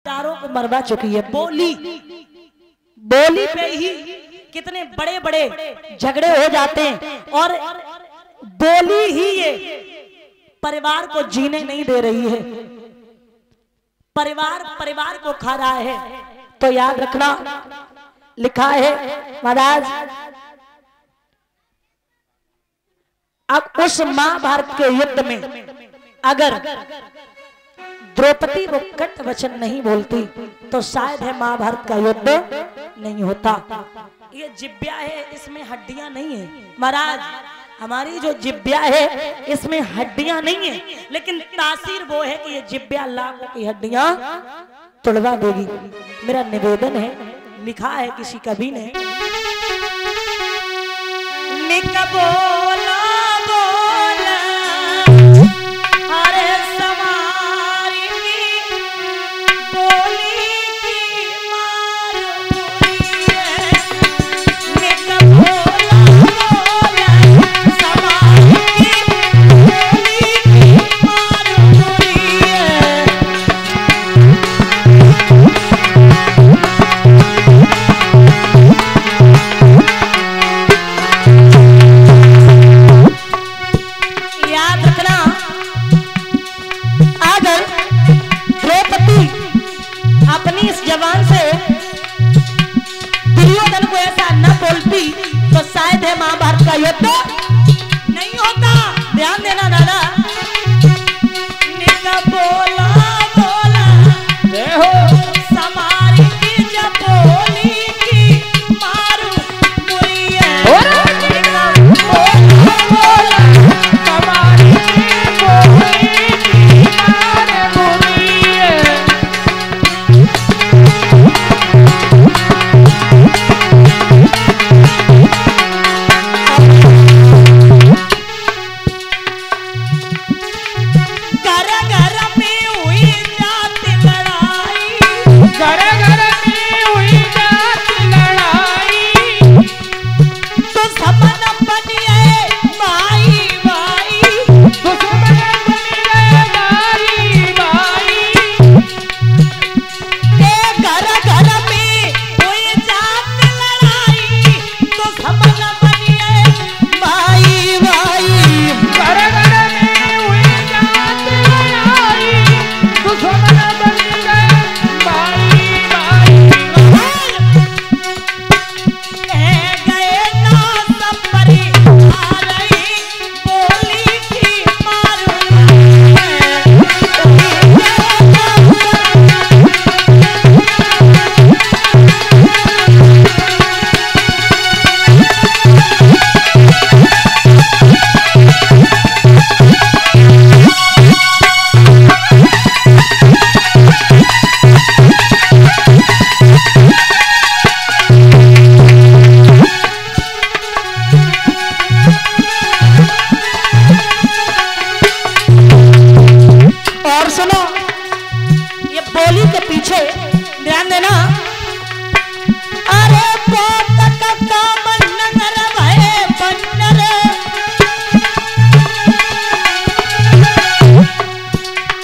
चारों को मरवा चुकी है। बोली बोली पे ही कितने बड़े बड़े झगड़े हो जाते हैं और बोली ही ये परिवार को जीने नहीं दे रही है। परिवार को खा रहा है। तो याद रखना, लिखा है महाराज, अब उस महाभारत के युद्ध में अगर द्रौपदी वो कट वचन नहीं बोलती तो शायद है महाभारत का युद्ध नहीं होता। ये जिब्या है, इसमें हड्डियां नहीं है महाराज। हमारी जो जिब्या है इसमें हड्डियां नहीं है, लेकिन तासीर वो है कि ये जिब्या लाखों की हड्डियां तोड़वा देगी। मेरा निवेदन है, लिखा है किसी कवि ने, बोला बोला अरे सवारी की बोली की मार पूरी है। बोला बोला सवारी की बोली की मार पूरी है। याद रखना, अगर द्रौपदी अपनी इस जबान से दुर्योधन को ऐसा न बोलती तो शायद है महाभारत का युद्ध नहीं होता। ध्यान देना दादा। बोला बोला समारी की जब बोली की मारू बुरी है। बोला बोला समारी की बोली की मारू बुरी है। घर घर में हुई जात लड़ाई, घर घर में हुई जात लड़ाई, दुश्मन बनिए भाई भाई, दुश्मन बनिए भाई भाई। घर घर में हुई जात लड़ाई, दुश्मन बनिए भाई भाई। घर घर में हुई जात लड़ाई, दुश्मन बनिए भाई भाई। गए ना सब परिवार बोली की मारू और सुनो, ये बोली के पीछे ध्यान देना। अरे पोतक का मनगर भय बन्नर,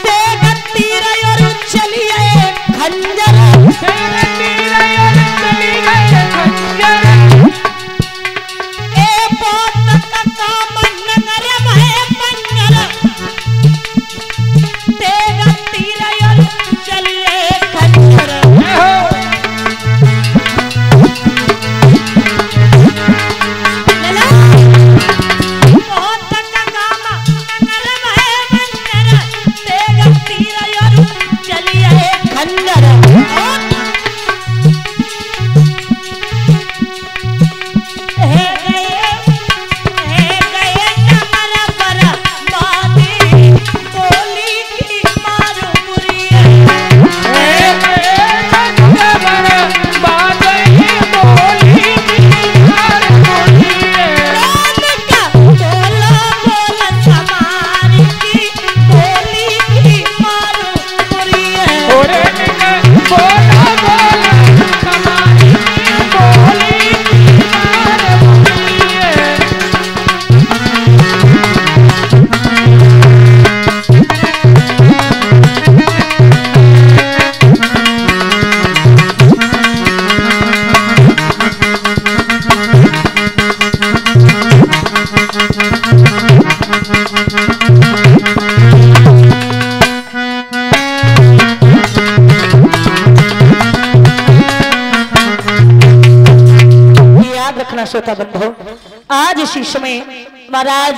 तेग तीर और चलिए खंजर, तेग तीर और चलिए खंजर। ए पोतक का मनगर भय बन्नर, तेगा तीर और चलिए खंजर। बहुत काम नगर भय बन्नर, तेगा तीर और चलिए खंजर। बोली की मारू बुरी बोला बोला समारी की बोली की मारू बुरी है। श्रोता बंधु, आज इसी समय महाराज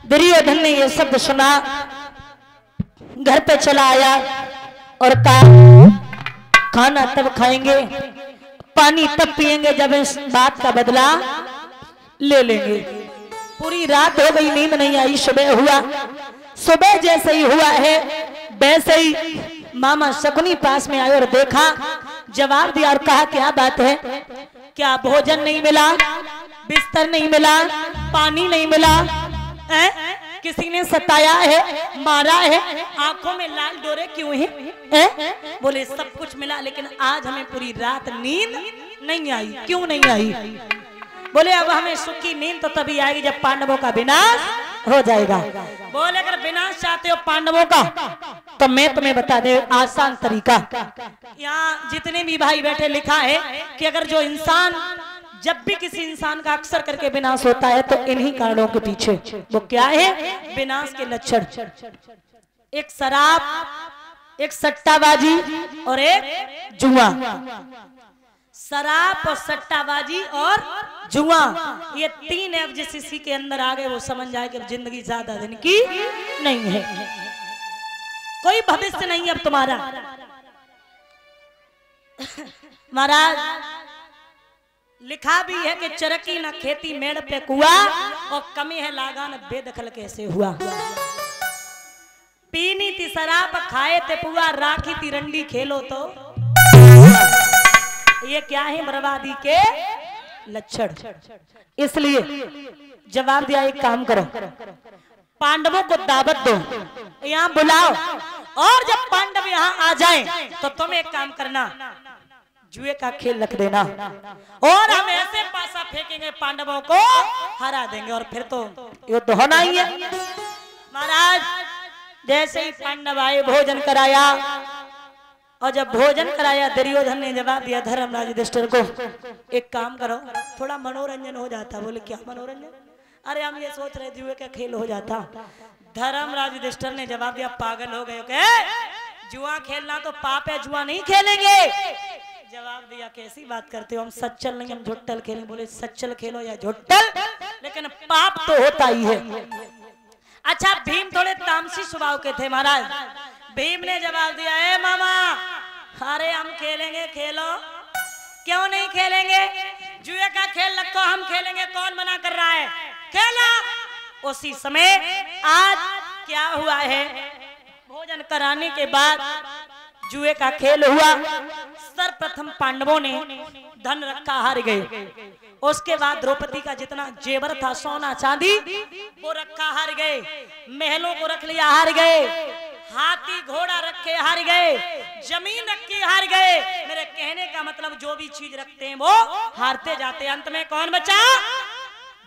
दुर्योधन ने ये शब्द सुना, घर पे चला आया और कहा खाना तब खाएंगे, पानी तब पिएंगे जब इस बात का बदला ले लेंगे। पूरी रात हो गई, नींद नहीं आई। सुबह हुआ, सुबह जैसे ही हुआ है वैसे ही मामा शकुनी पास में आए और देखा, जवाब दिया और कहा क्या बात है, क्या भोजन नहीं मिला, बिस्तर नहीं मिला, पानी नहीं मिला, किसी ने सताया है, मारा है, आंखों में लाल डोरे क्यों हैं? बोले सब कुछ मिला, लेकिन आज हमें पूरी रात नींद नहीं आई। क्यों नहीं आई? बोले अब हमें सुखी नींद तो तभी आएगी जब पांडवों का विनाश हो जाएगा। बोले अगर विनाश चाहते हो पांडवों का तो मैं तुम्हें बता दे आसान तरीका। यहाँ जितने भी भाई बैठे लिखा है कि अगर जो इंसान, जब भी किसी इंसान का अक्सर करके विनाश होता है तो इन्हीं कारणों के पीछे। वो क्या है विनाश के लक्षण? एक शराब, एक सट्टाबाजी और एक जुआ। शराब और सट्टाबाजी और जुआ, ये तीन ऐप जिस किसी के अंदर आ गए वो समझ जाए कि जिंदगी ज्यादा दिन की नहीं है, कोई भविष्य नहीं अब तुम्हारा। महाराज लिखा भी है कि चरकी न खेती मेड़ पे कुआ, और कमी है लागान बेदखल कैसे हुआ। पीनी थी शराब खाए थे पुआ, राखी थी रंडी खेलो तो। ये क्या है? बर्बादी के लक्षण। इसलिए जवाब दिया, एक काम करो, पांडवों को दावत दो, यहाँ बुलाओ, और जब पांडव यहाँ आ जाएं तो तुम एक काम करना, जुए का खेल रख देना, और हम ऐसे पासा फेंकेंगे पांडवों को हरा देंगे, और फिर तो युद्ध होना ही है। महाराज जैसे ही पांडव आए, भोजन कराया, और जब भोजन कराया दुर्योधन ने जवाब दिया धर्मराज युधिष्ठिर को, एक काम करो, थोड़ा मनोरंजन हो जाता। बोले क्या मनोरंजन? अरे हम ये सोच रहे जुए का खेल हो जाता। धर्मराज युधिष्ठिर ने जवाब दिया पागल हो गए क्या? जुआ खेलना तो पाप है, जुआ नहीं खेलेंगे। जवाब दिया कैसी बात करते हो, हम सच्चल नहीं हम झुट्टल खेलेंगे। बोले सच्चल खेलो या झुट्टल, लेकिन पाप तो होता ही है। अच्छा भीम थोड़े तामसी स्वभाव के थे महाराज। भीम ने जवाब दिया, ए मामा अरे हम खेलेंगे, खेलो। क्यों नहीं खेलेंगे? जुए का खेल रखो, हम खेलेंगे, कौन मना कर रहा है, खेलो। उसी समय आज क्या हुआ है, भोजन कराने के बाद जुए का खेल हुआ। सर्वप्रथम पांडवों ने धन रखा, हार गए। उसके बाद द्रौपदी का जितना जेवर था, सोना चांदी, वो रखा, हार गए। महलों को रख लिया, हार गए। हाथी घोड़ा रखे, हार गए। जमीन रखी, हार गए। मेरे कहने का मतलब जो भी चीज रखते हैं वो हारते जाते। अंत में कौन बचा?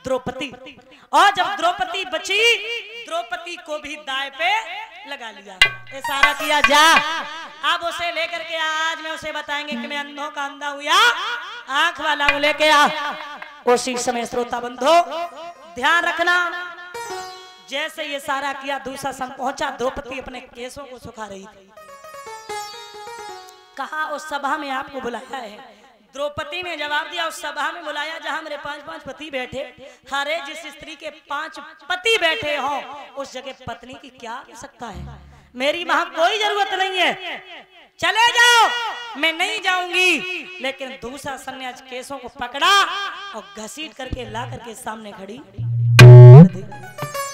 द्रौपदी। और जब द्रौपदी बची, द्रौपदी को भी दाय पे लगा लिया, इशारा किया जा अब उसे लेकर के आज में उसे बताएंगे कि मैं अंधों का अंधा हुआ, आंख वाला हूं, लेके आ। उसी समय श्रोता बंधो ध्यान रखना, जैसे ये सारा किया दूसरा सन पहुंचा, द्रौपदी अपने केसों को सुखा रही थी। कहा उस सभा में आपको बुलाया है। द्रौपदी ने जवाब दिया, उस सभा में बुलाया जहां मेरे 5-5 पति बैठे। हरे जिस स्त्री के 5 पति बैठे हो उस जगह पत्नी की क्या आवश्यकता है? मेरी वहां कोई जरूरत नहीं है, चले जाओ। मैं नहीं जाऊंगी। लेकिन दूसरा सन्यास केसों को पकड़ा और घसीट करके ला करके सामने खड़ी कर दी।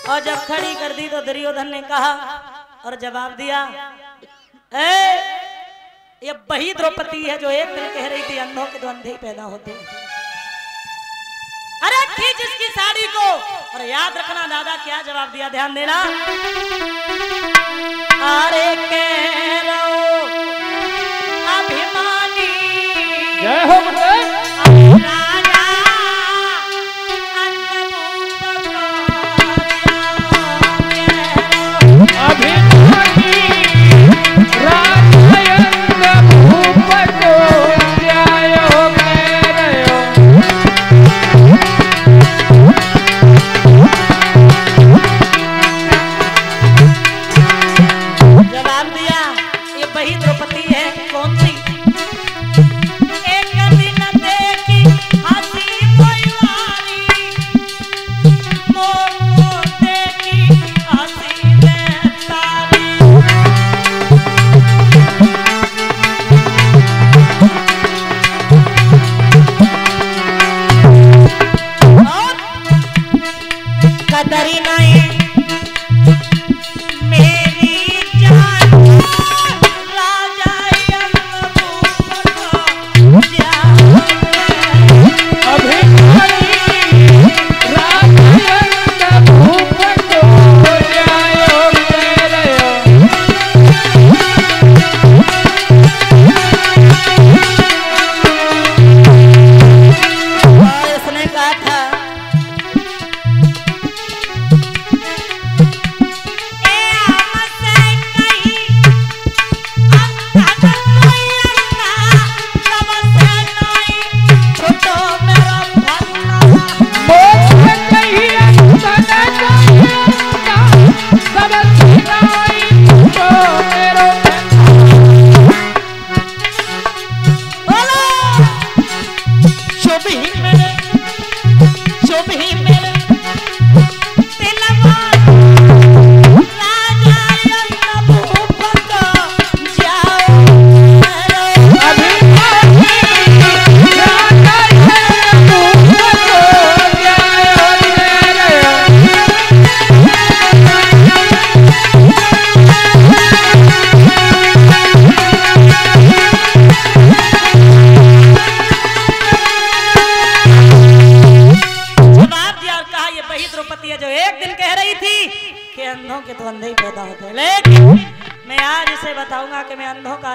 और जब खड़ी कर दी तो दुर्योधन ने कहा और जवाब दिया, ये वही द्रौपदी है जो एक दिन कह रही थी अंधों के तो अंधे ही पैदा होते। अरे खींच इसकी साड़ी को। और याद रखना दादा क्या जवाब दिया, ध्यान देना। अरे कह रहो अभिमानी, जय हो वही द्रौपदी है। कौन सी? एक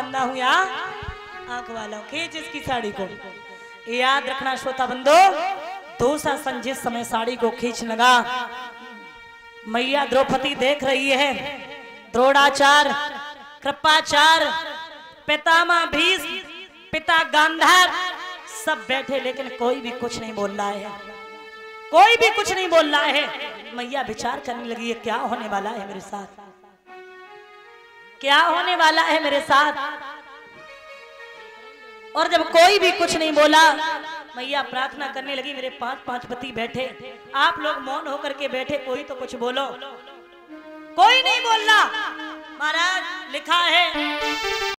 बंदा हूँ या आंख वाला हूँ। खींच इसकी साड़ी को। याद रखना श्रोता बंदो, दूसरा सन जिस समय साड़ी को खींच लगा, मैया द्रौपदी देख रही है, द्रोणाचार्य, कृपाचार्य, पितामह भीष्म, पिता गांधार सब बैठे, लेकिन कोई भी कुछ नहीं बोल रहा है, कोई भी कुछ नहीं बोल रहा है। मैया विचार करने लगी है क्या होने वाला है मेरे साथ, क्या होने वाला है मेरे साथ। और जब कोई भी कुछ नहीं बोला, मैया प्रार्थना करने लगी, मेरे 5 पति बैठे, आप लोग मौन होकर के बैठे, कोई तो कुछ बोलो। कोई नहीं बोल रहा। महाराज लिखा है